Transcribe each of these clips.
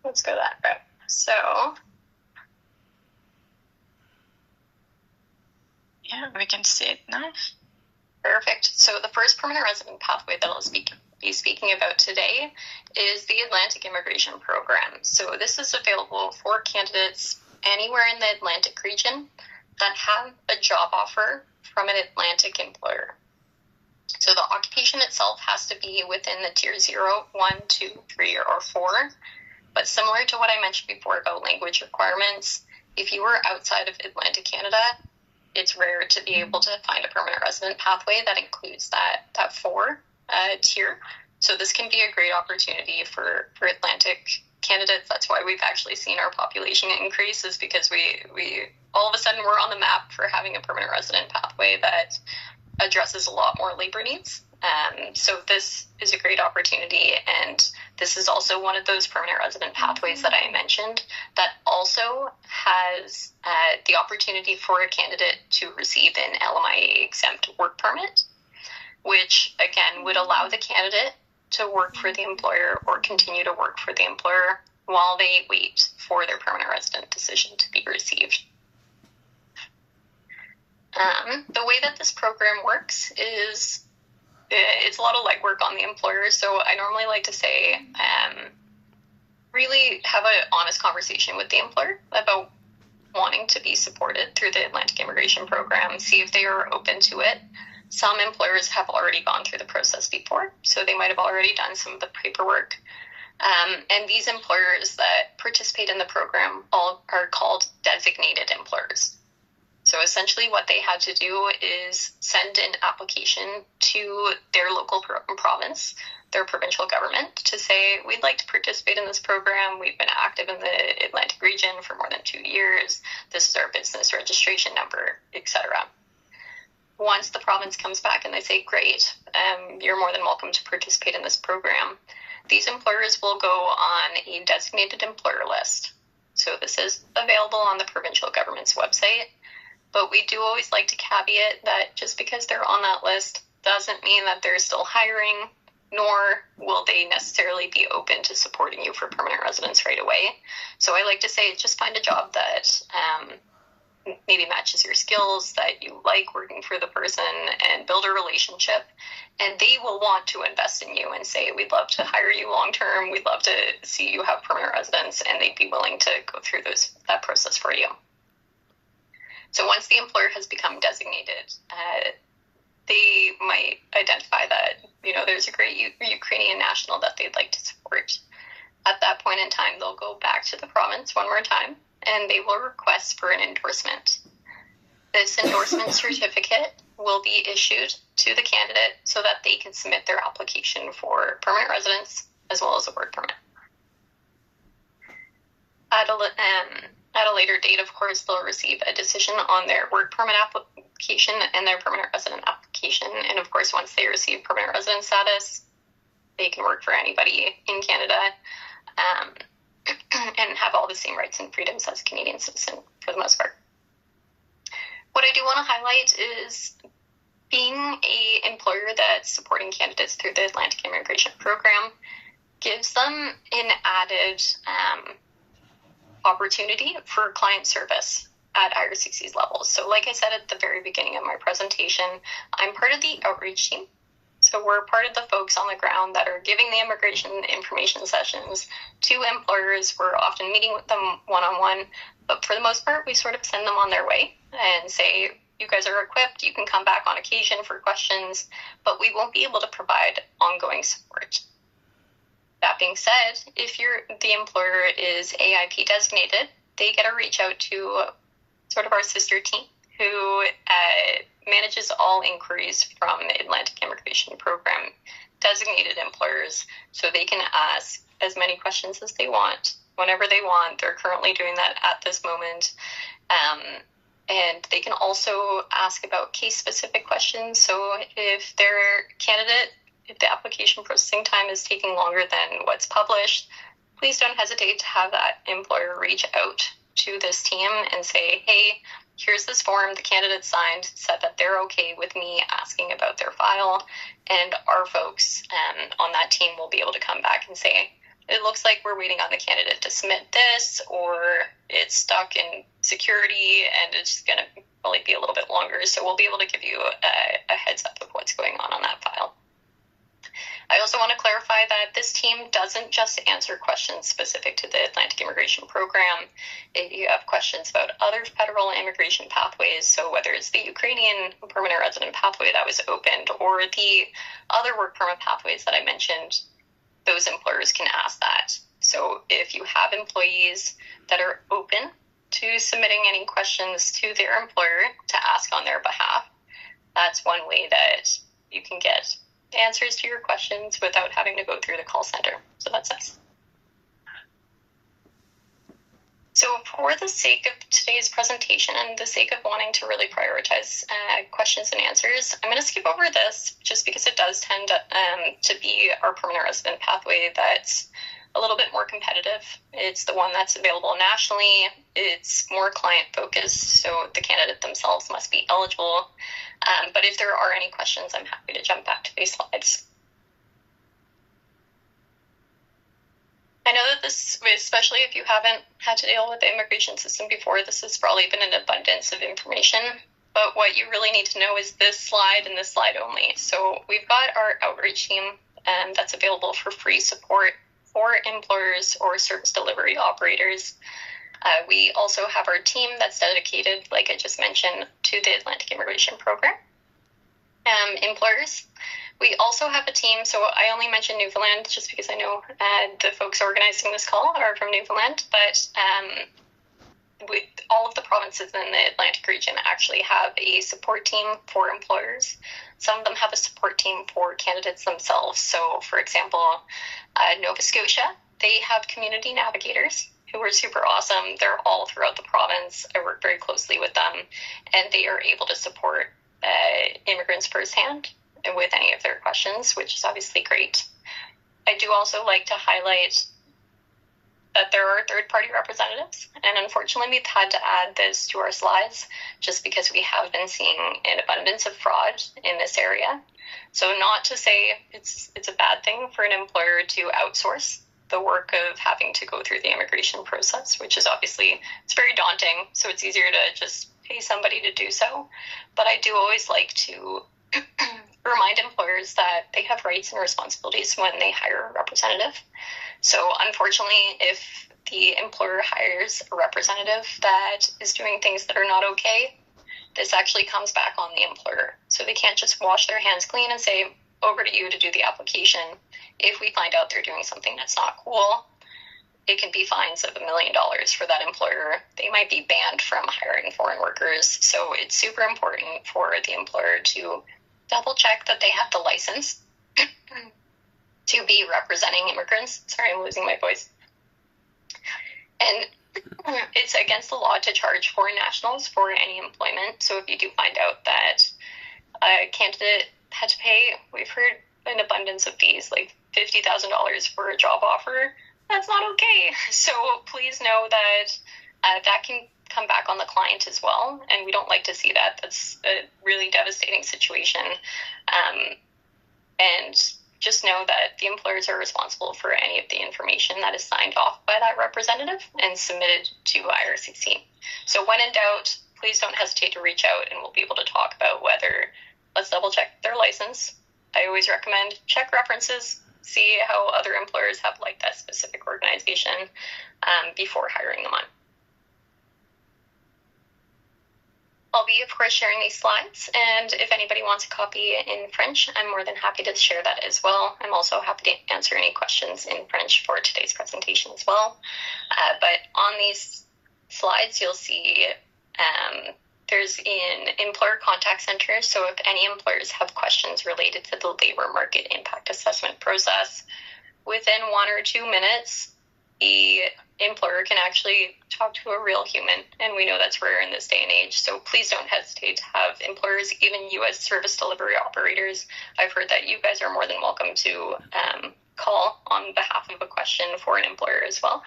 let's go that route. So, yeah, we can see it now. Perfect. So the first permanent resident pathway that I'll be speaking about today is the Atlantic Immigration Program. So this is available for candidates anywhere in the Atlantic region that have a job offer from an Atlantic employer. So the occupation itself has to be within the tier 0, 1, 2, 3, or 4. But similar to what I mentioned before about language requirements, if you were outside of Atlantic Canada, it's rare to be able to find a permanent resident pathway that includes that 4 tier. So this can be a great opportunity for Atlantic candidates. That's why we've actually seen our population increase, is because we all of a sudden we're on the map for having a permanent resident pathway that addresses a lot more labor needs. So this is a great opportunity, and this is also one of those permanent resident pathways that I mentioned that also has the opportunity for a candidate to receive an LMIA exempt work permit, which again would allow the candidate to work for the employer or continue to work for the employer while they wait for their permanent resident decision to be received. The way that this program works is it's a lot of legwork on the employer. So I normally like to say, really have an honest conversation with the employer about wanting to be supported through the Atlantic Immigration Program, see if they are open to it. Some employers have already gone through the process before, so they might have already done some of the paperwork. And these employers that participate in the program all are called designated employers. So essentially what they had to do is send an application to their local province, their provincial government, to say, we'd like to participate in this program. We've been active in the Atlantic region for more than 2 years. This is our business registration number, etc. Once the province comes back and they say, great, you're more than welcome to participate in this program, these employers will go on a designated employer list. So this is available on the provincial government's website. But we do always like to caveat that just because they're on that list doesn't mean that they're still hiring, nor will they necessarily be open to supporting you for permanent residence right away. So I like to say, just find a job that maybe matches your skills, that you like working for the person, and build a relationship. And they will want to invest in you and say, we'd love to hire you long term. We'd love to see you have permanent residence, and they'd be willing to go through that process for you. So once the employer has become designated, they might identify that, there's a great Ukrainian national that they'd like to support. At that point in time, they'll go back to the province one more time, and they will request for an endorsement. This endorsement certificate will be issued to the candidate so that they can submit their application for permanent residence as well as a work permit. At a later date, of course, they'll receive a decision on their work permit application and their permanent resident application. And of course, once they receive permanent resident status, they can work for anybody in Canada and have all the same rights and freedoms as a Canadian citizen for the most part. What I do want to highlight is being an employer that's supporting candidates through the Atlantic Immigration Program gives them an added opportunity for client service at IRCC's levels. So like I said at the very beginning of my presentation, I'm part of the outreach team. So we're part of the folks on the ground that are giving the immigration information sessions to employers. We're often meeting with them one-on-one, but for the most part, we sort of send them on their way and say, you guys are equipped, you can come back on occasion for questions, but we won't be able to provide ongoing support. That being said, if the employer is AIP designated, they get to reach out to sort of our sister team who manages all inquiries from the Atlantic Immigration Program designated employers, so they can ask as many questions as they want, whenever they want. They're currently doing that at this moment. And they can also ask about case-specific questions. So if their candidate, if the application processing time is taking longer than what's published, please don't hesitate to have that employer reach out to this team and say, hey, here's this form the candidate signed, said that they're okay with me asking about their file, and our folks on that team will be able to come back and say, it looks like we're waiting on the candidate to submit this, or it's stuck in security and it's going to probably be a little bit longer. So we'll be able to give you a heads up of what's going on that file. I also want to clarify that this team doesn't just answer questions specific to the Atlantic Immigration Program. If you have questions about other federal immigration pathways, so whether it's the Ukrainian permanent resident pathway that was opened or the other work permit pathways that I mentioned, those employers can ask that. So if you have employees that are open to submitting any questions to their employer to ask on their behalf, that's one way that you can get answers to your questions without having to go through the call center. So that's nice. So for the sake of today's presentation and the sake of wanting to really prioritize questions and answers, I'm going to skip over this just because it does tend to be our permanent resident pathway that's a little bit more competitive. It's the one that's available nationally. It's more client focused, so the candidate themselves must be eligible. But if there are any questions, I'm happy to jump back to these slides. I know that this, especially if you haven't had to deal with the immigration system before, this has probably been an abundance of information. But what you really need to know is this slide and this slide only. So we've got our outreach team that's available for free support for employers or service delivery operators. We also have our team that's dedicated, like I just mentioned, to the Atlantic Immigration Program. Employers. We also have a team, so I only mentioned Newfoundland just because I know the folks organizing this call are from Newfoundland, but with all of the provinces in the Atlantic region actually have a support team for employers. Some of them have a support team for candidates themselves. So, for example, Nova Scotia, they have community navigators who are super awesome. They're all throughout the province. I work very closely with them, and they are able to support immigrants firsthand with any of their questions, which is obviously great. I do also like to highlight that there are third-party representatives, and unfortunately we've had to add this to our slides just because we have been seeing an abundance of fraud in this area. So not to say it's a bad thing for an employer to outsource the work of having to go through the immigration process, which is obviously, it's very daunting, so it's easier to just pay somebody to do so. But I do always like to remind employers that they have rights and responsibilities when they hire a representative. So unfortunately, if the employer hires a representative that is doing things that are not okay, this actually comes back on the employer. So they can't just wash their hands clean and say, over to you to do the application. If we find out they're doing something that's not cool, it can be fines of $1 million for that employer. They might be banned from hiring foreign workers. So it's super important for the employer to double check that they have the license to be representing immigrants. Sorry, I'm losing my voice. And it's against the law to charge foreign nationals for any employment. So if you do find out that a candidate had to pay, we've heard an abundance of these, like $50,000 for a job offer, that's not okay. So please know that that can come back on the client as well, and we don't like to see that. That's a really devastating situation. And just know that the employers are responsible for any of the information that is signed off by that representative and submitted to IRCC. So when in doubt, please don't hesitate to reach out, and we'll be able to talk about whether, let's double check their license. I always recommend check references, see how other employers have liked that specific organization before hiring them on. I'll be, of course, sharing these slides, and if anybody wants a copy in French, I'm more than happy to share that as well. I'm also happy to answer any questions in French for today's presentation as well. But on these slides, you'll see there's an employer contact center, so if any employers have questions related to the labor market impact assessment process, within 1 or 2 minutes, the employer can actually talk to a real human, and we know that's rare in this day and age, so please don't hesitate to have employers, even U.S. service delivery operators. I've heard that you guys are more than welcome to call on behalf of a question for an employer as well.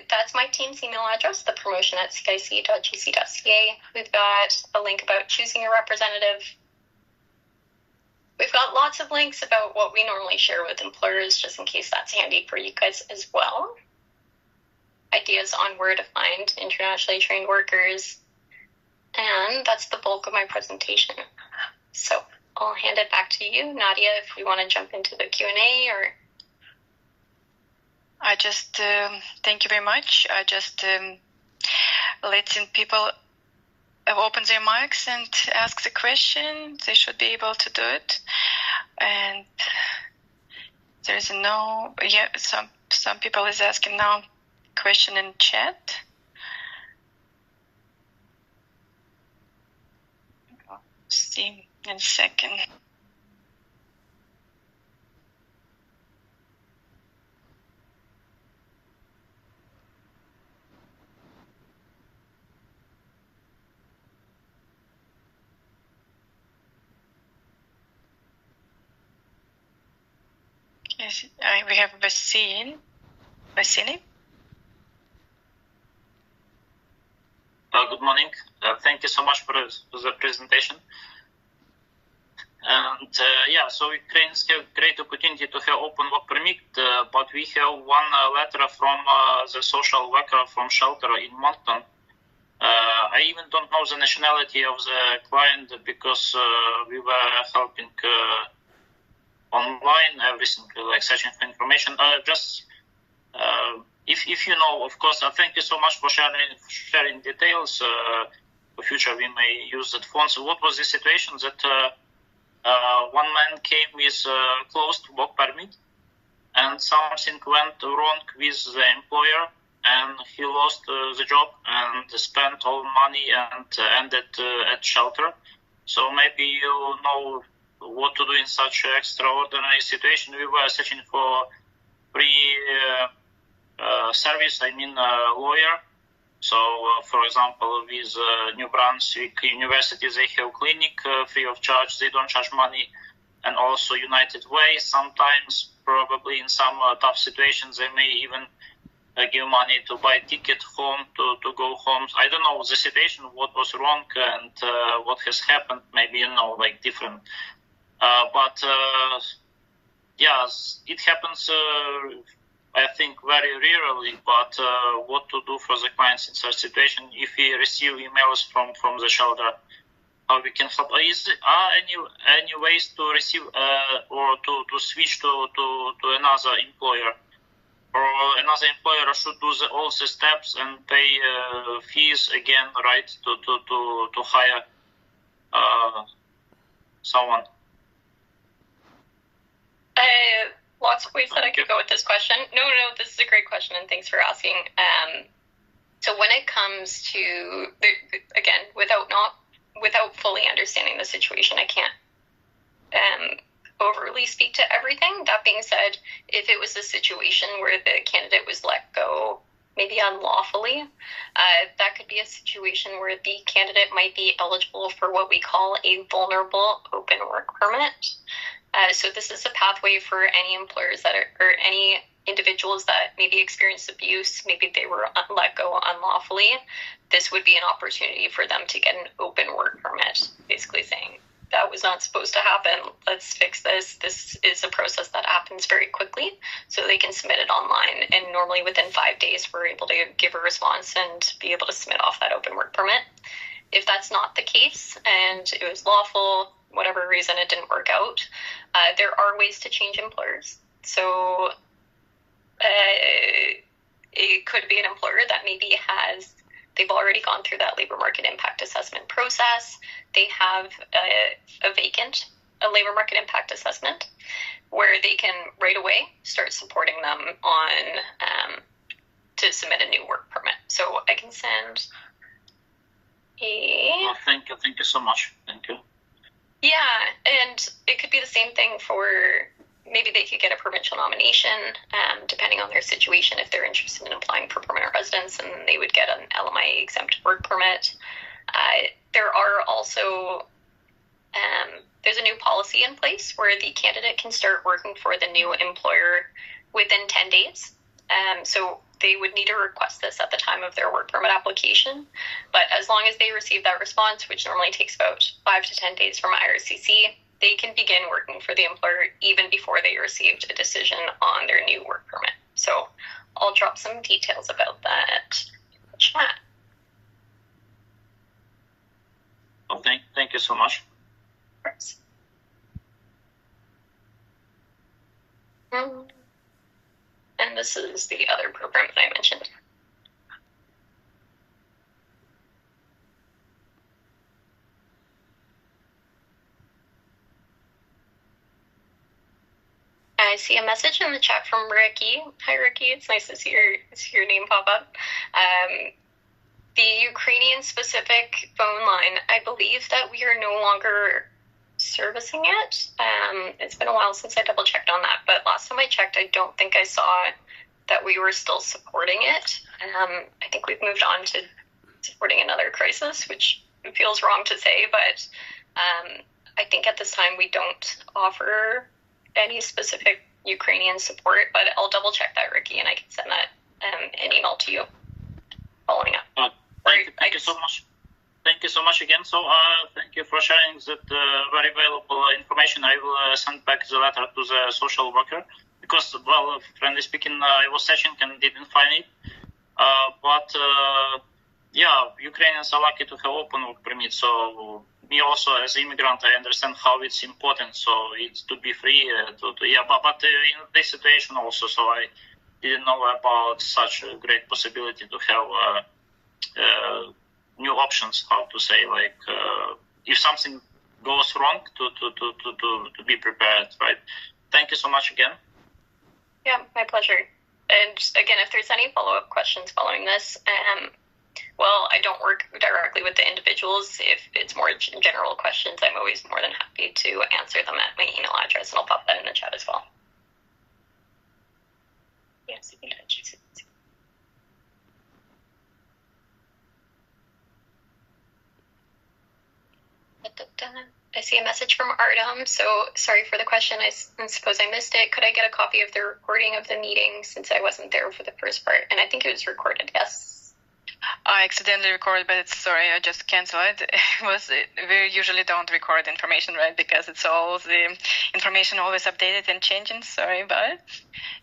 That's my team's email address, thepromotion@cic.gc.ca. We've got a link about choosing a representative. We've got lots of links about what we normally share with employers, just in case that's handy for you guys as well. Ideas on where to find internationally trained workers. And that's the bulk of my presentation. So I'll hand it back to you, Nadia, if we want to jump into the Q&A or... I just, thank you very much. I just letting people open their mics and ask the question. They should be able to do it. And there's some people is asking now question in chat. I'll see in a second. Yes, we have Vasini. Good morning. Thank you so much for the presentation. And so Ukrainians have great opportunity to have open work permit, but we have one letter from the social worker from shelter in Moncton. I even don't know the nationality of the client because we were helping online, everything, like searching for information. If you know, of course, thank you so much for sharing details. For future, we may use that phone. So what was the situation that one man came with closed work permit and something went wrong with the employer and he lost the job and spent all money and ended at shelter. So maybe you know what to do in such extraordinary situation. We were searching for free service, lawyer. So, for example, with New Brunswick University, they have clinic free of charge. They don't charge money. And also United Way, sometimes, probably in some tough situations, they may even give money to buy a ticket home, to go home. I don't know the situation, what was wrong and what has happened. Maybe, different. It happens, I think, very rarely, but what to do for the clients in such situation if we receive emails from the shelter, how we can help. Are any ways to receive or to switch to another employer? Or another employer should do all the steps and pay fees again, right, to hire someone? Lots of ways that I could go with this question. No, this is a great question, and thanks for asking. So when it comes to, again, without fully understanding the situation, I can't overly speak to everything. That being said, if it was a situation where the candidate was let go, maybe unlawfully, that could be a situation where the candidate might be eligible for what we call a vulnerable open work permit. So this is a pathway for any employers or any individuals that maybe experienced abuse, maybe they were let go unlawfully. This would be an opportunity for them to get an open work permit, basically saying, that was not supposed to happen. Let's fix this. This is a process that happens very quickly, so they can submit it online. And normally within 5 days, we're able to give a response and be able to submit off that open work permit. If that's not the case and it was lawful, whatever reason it didn't work out, there are ways to change employers. So it could be an employer that maybe they've already gone through that labor market impact assessment process. They have a labor market impact assessment where they can right away start supporting them on to submit a new work permit. So I can send Well, thank you so much. Thank you. Yeah, and it could be the same thing for maybe they could get a provincial nomination, depending on their situation. If they're interested in applying for permanent residence, and they would get an LMIA exempt work permit. There are also there's a new policy in place where the candidate can start working for the new employer within 10 days. So they would need to request this at the time of their work permit application. But as long as they receive that response, which normally takes about 5 to 10 days from IRCC, they can begin working for the employer even before they received a decision on their new work permit. So I'll drop some details about that in the chat. Well, thank you so much. And this is the other program that I mentioned. I see a message in the chat from Ricky. Hi, Ricky. It's nice to see your name pop up. The Ukrainian-specific phone line, I believe that we are no longer servicing it. It's been a while since I double-checked on that, but last time I checked, I don't think I saw that we were still supporting it. I think we've moved on to supporting another crisis, which feels wrong to say, but I think at this time we don't offer any specific Ukrainian support, but I'll double-check that, Ricky, and I can send that an email to you following up. Thank you so much. Thank you so much again. So thank you for sharing that very valuable information. I will send back the letter to the social worker because, well, frankly speaking, I was searching and didn't find it. But yeah, Ukrainians are lucky to have open work permit. So me also as immigrant, I understand how it's important. So it's to be free. But in this situation also, so I didn't know about such a great possibility to have new options, how to say, like if something goes wrong, to be prepared, right? Thank you so much again. Yeah, my pleasure. And again, if there's any follow-up questions following this, well, I don't work directly with the individuals. If it's more general questions, I'm always more than happy to answer them at my email address, and I'll pop that in the chat as well. Yes, I see a message from Artem. So sorry for the question. I suppose I missed it. Could I get a copy of the recording of the meeting since I wasn't there for the first part? And I think it was recorded, yes. I accidentally recorded, but sorry, I just canceled it. We usually don't record information, right? Because it's all the information always updated and changing. Sorry about it.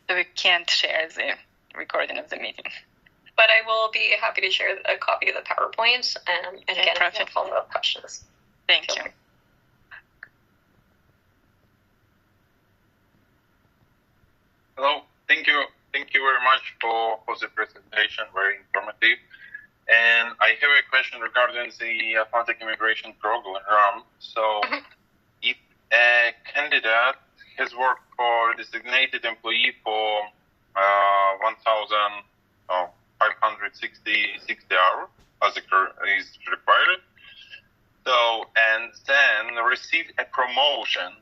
So we can't share the recording of the meeting. But I will be happy to share a copy of the PowerPoint. And again, if you have follow-up questions. Thank you. Hello, thank you very much for the presentation, very informative. And I have a question regarding the Atlantic Immigration Program. So, if a candidate has worked for a designated employee for 1,560 hours, as it is required, so, and then received a promotion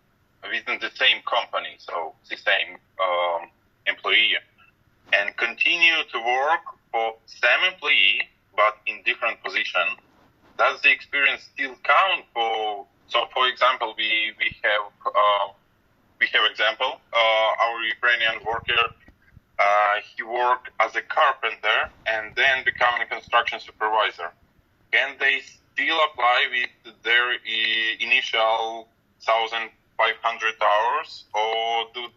within the same company, so the same employee, and continue to work for same employee but in different position, does the experience still count for? So, for example, we have example our Ukrainian worker. He worked as a carpenter and then become a construction supervisor. Can they still apply with their initial 1,500 hours, or do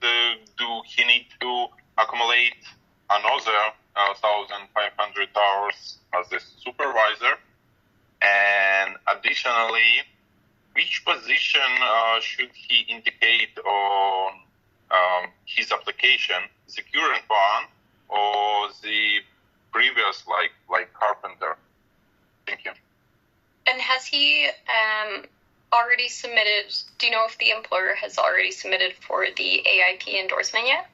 he need to accumulate another 1,500 hours as a supervisor? And additionally, which position should he indicate on his application, the current one or the previous, like carpenter? Thank you. And has he already submitted, do you know if the employer has already submitted for the AIP endorsement yet?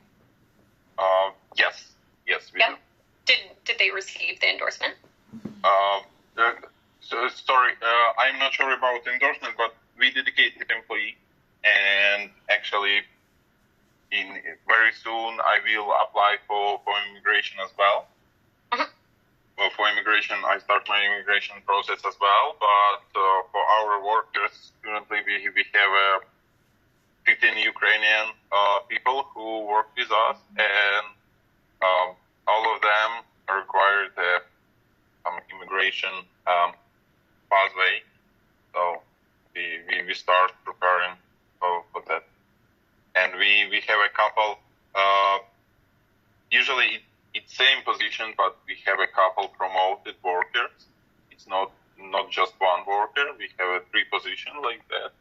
Yes, we do. Did they receive the endorsement? Sorry, I'm not sure about endorsement, but we dedicated employee, and actually, very soon I will apply for immigration as well. Well, for immigration, I start my immigration process as well, but for our workers, currently we have 15 Ukrainian people who work with us, and all of them required some immigration pathway. So we start preparing have a couple. Usually it's same position, but we have a couple promoted workers. It's not just one worker. We have a 3 position like that.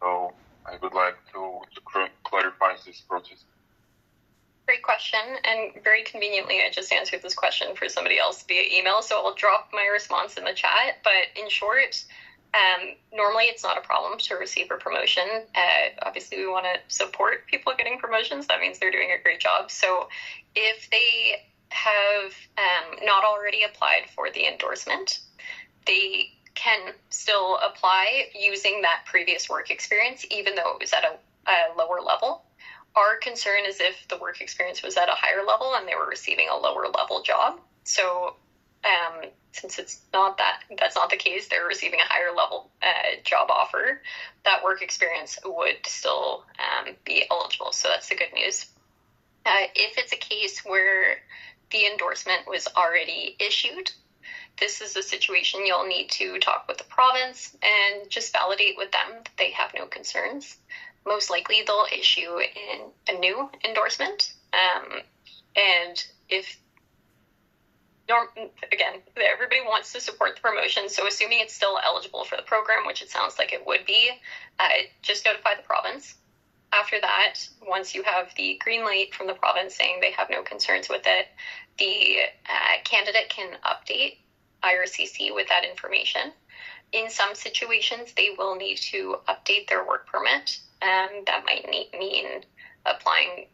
So I would like to clarify this process. Great question, and very conveniently, I just answered this question for somebody else via email, so I'll drop my response in the chat. But in short, normally it's not a problem to receive a promotion. Obviously, we want to support people getting promotions. That means they're doing a great job. So if they have not already applied for the endorsement, they can still apply using that previous work experience, even though it was at a lower level. Our concern is if the work experience was at a higher level and they were receiving a lower level job. So since that's not the case, they're receiving a higher level job offer, that work experience would still be eligible. So that's the good news. If it's a case where the endorsement was already issued, this is a situation you'll need to talk with the province and just validate with them that they have no concerns. Most likely they'll issue a new endorsement. And if, again, everybody wants to support the promotion, so assuming it's still eligible for the program, which it sounds like it would be, just notify the province. After that, once you have the green light from the province saying they have no concerns with it, the candidate can update IRCC with that information. In some situations, they will need to update their work permit. That might mean applying,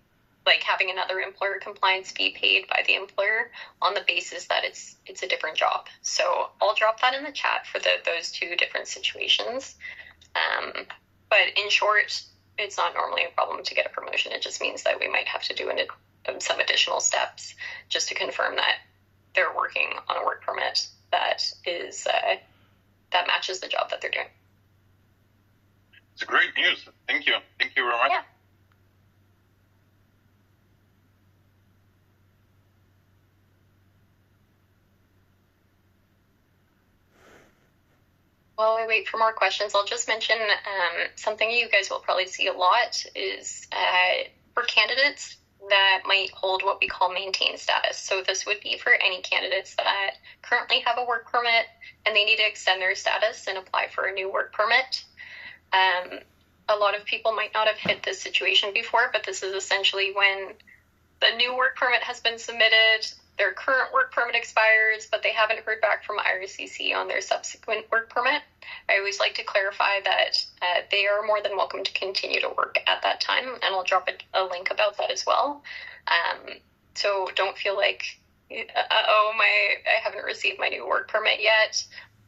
like having another employer compliance fee paid by the employer on the basis that it's a different job. So I'll drop that in the chat for those 2 different situations. But in short, it's not normally a problem to get a promotion. It just means that we might have to do some additional steps just to confirm that they're working on a work permit that is that matches the job that they're doing. It's great news. Thank you. Thank you very much. Yeah. While we wait for more questions, I'll just mention something you guys will probably see a lot is for candidates that might hold what we call maintained status. So this would be for any candidates that currently have a work permit and they need to extend their status and apply for a new work permit. A lot of people might not have hit this situation before, but this is essentially when the new work permit has been submitted, their current work permit expires, but they haven't heard back from IRCC on their subsequent work permit. I always like to clarify that they are more than welcome to continue to work at that time, and I'll drop a link about that as well. So don't feel like, I haven't received my new work permit yet.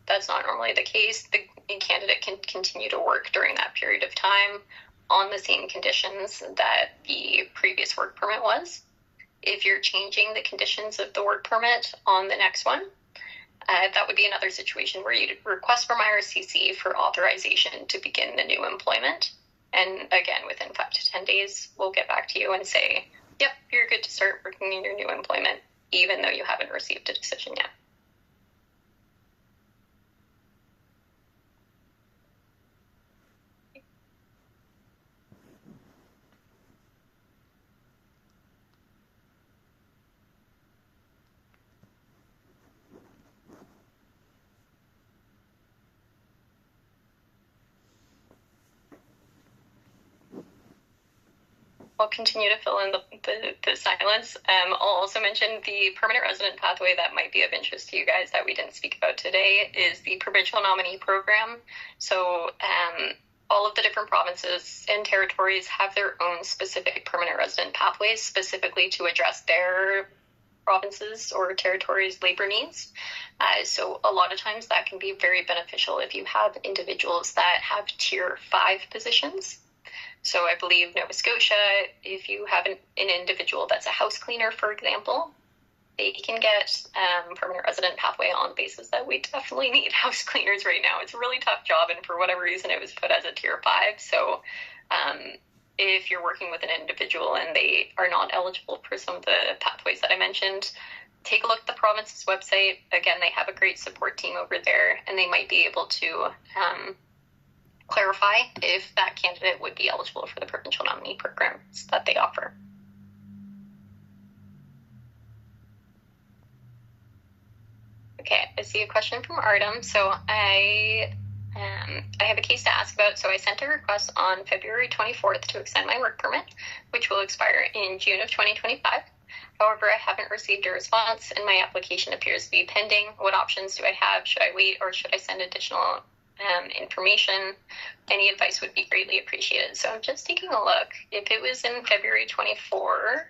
That's not normally the case. The candidate can continue to work during that period of time on the same conditions that the previous work permit was. If you're changing the conditions of the work permit on the next one, that would be another situation where you'd request from IRCC for authorization to begin the new employment. And again, within 5 to 10 days, we'll get back to you and say, yep, you're good to start working in your new employment, even though you haven't received a decision yet. I'll continue to fill in the silence. I'll also mention the permanent resident pathway that might be of interest to you guys that we didn't speak about today is the provincial nominee program. So all of the different provinces and territories have their own specific permanent resident pathways specifically to address their provinces or territories' labor needs. So a lot of times that can be very beneficial if you have individuals that have tier 5 positions. So I believe Nova Scotia, if you have an individual that's a house cleaner, for example, they can get permanent resident pathway on the basis that we definitely need house cleaners right now. It's a really tough job, and for whatever reason, it was put as a tier 5. So if you're working with an individual and they are not eligible for some of the pathways that I mentioned, take a look at the province's website. Again, they have a great support team over there, and they might be able to clarify if that candidate would be eligible for the provincial nominee programs that they offer. Okay, I see a question from Artem. So I have a case to ask about. So I sent a request on February 24th to extend my work permit, which will expire in June of 2025. However, I haven't received a response and my application appears to be pending. What options do I have? Should I wait or should I send additional information? Any advice would be greatly appreciated. So I'm just taking a look. If it was in February 24,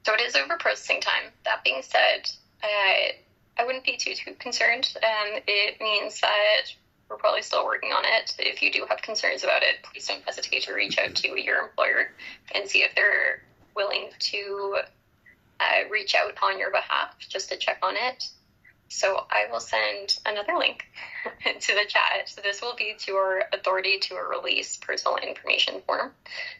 so it is over processing time. That being said, I wouldn't be too concerned. It means that we're probably still working on it. If you do have concerns about it, please don't hesitate to reach out to your employer and see if they're willing to reach out on your behalf just to check on it. So I will send another link to the chat. So this will be to our authority to release personal information form.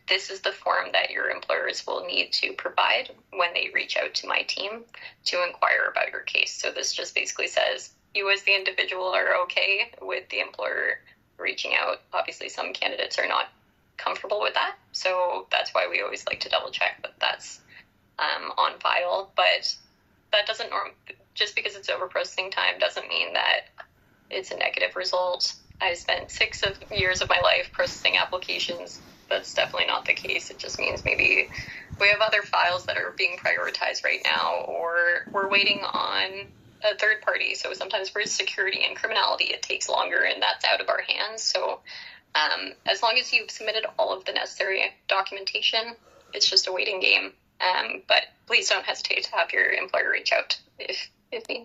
This is the form that your employers will need to provide when they reach out to my team to inquire about your case. So this just basically says you as the individual are okay with the employer reaching out. Obviously, some candidates are not comfortable with that. So that's why we always like to double check that that's on file. But that doesn't just because it's over processing time doesn't mean that it's a negative result. I spent 6 years of my life processing applications. That's definitely not the case. It just means maybe we have other files that are being prioritized right now, or we're waiting on a third party. So sometimes for security and criminality, it takes longer and that's out of our hands. So as long as you've submitted all of the necessary documentation, it's just a waiting game. But please don't hesitate to have your employer reach out if needed.